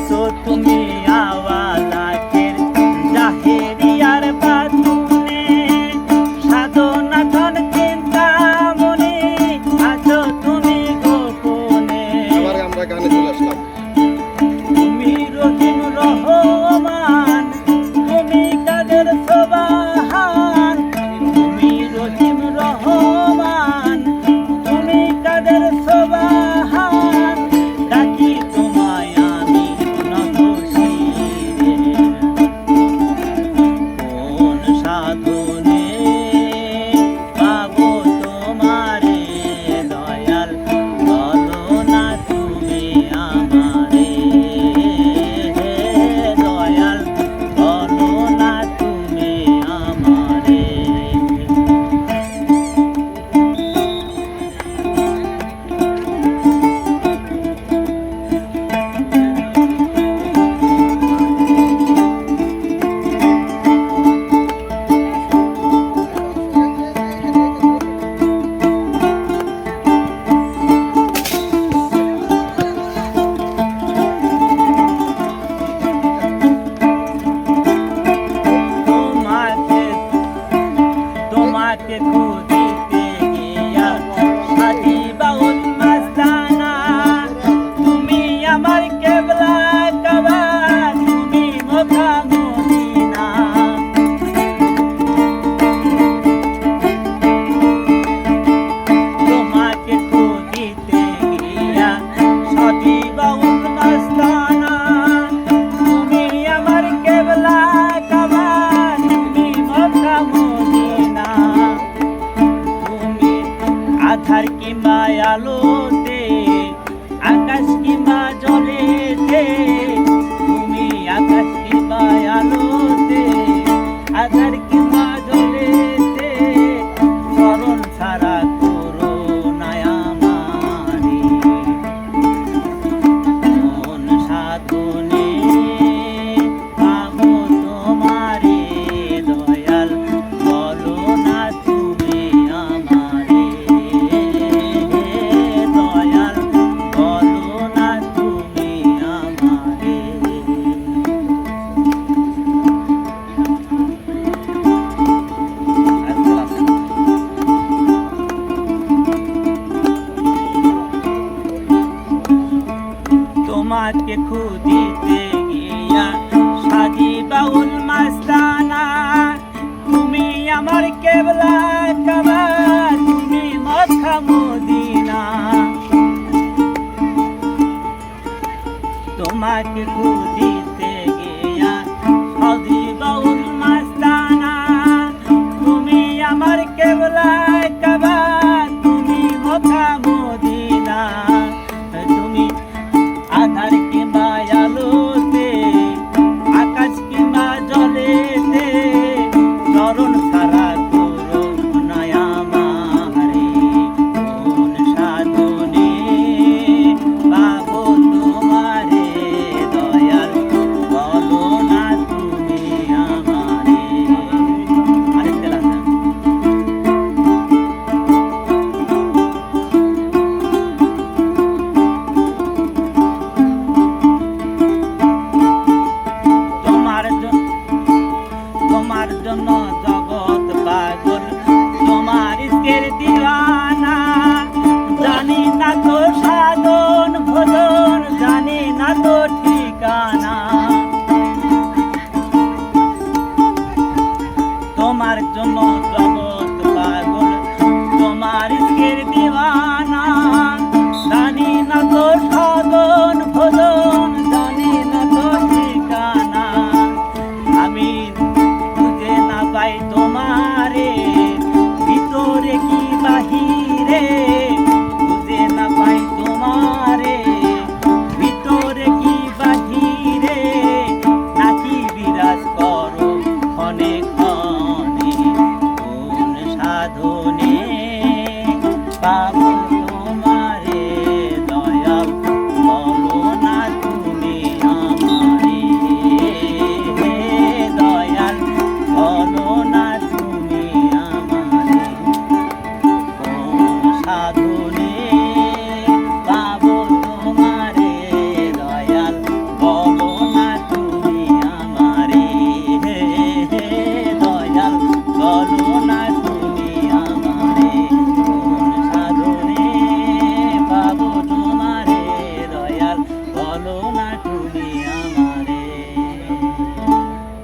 আছো তুমি আওয়ালাকের জাহেরিয়ার বাতুনে, সাধনা ধন চিন্তা মনে আছো তুমি গোপনে। আমরা গানে চলে আসলাম। তুমি রহিম রহমান, তুমি কাদের সোবাহান, তুমি রহিম রহমান, তুমি কাদের সোবাহান, ডাকি তোমায় আমি নতশিরে। কোন সাধনে পাবো তোমারে দয়াল, বলো না তুমি আমারে দয়াল, বলো না তুমি আমারে। তোমাকে খুঁজিতে গিয়া সাজি বাউল মাস্তানা, তুমি আমার কেবলা কাবা, তুমি মক্কা মদিনা। তোমাকে খুঁজিতে গিয়া সাজি বাউল মাস্তানা, তুমি আমার কেবলা কাবা, তুমি মক্কা মদিনা। আধার কিংবা আলোতে, আকাশ কিংবা জলেতে, তুমি আকাশ কিংবা আলোতে, আধার কিংবা জলেতে, চরণ ছাড়া করো না আমারে। কোন সাধনে পাবো তোমারে দয়াল, বলো না তুমি আমারে দয়াল, বলো না তুমি আমারে। তোমাকে খুঁজিতে গিয়া সাজি বাউল মাস্তানা, তুমি আমার কেবলা কাবা, তুমি মক্কা মদিনা। তোমাকে খুঁজিতে গিয়া সাজি বাউল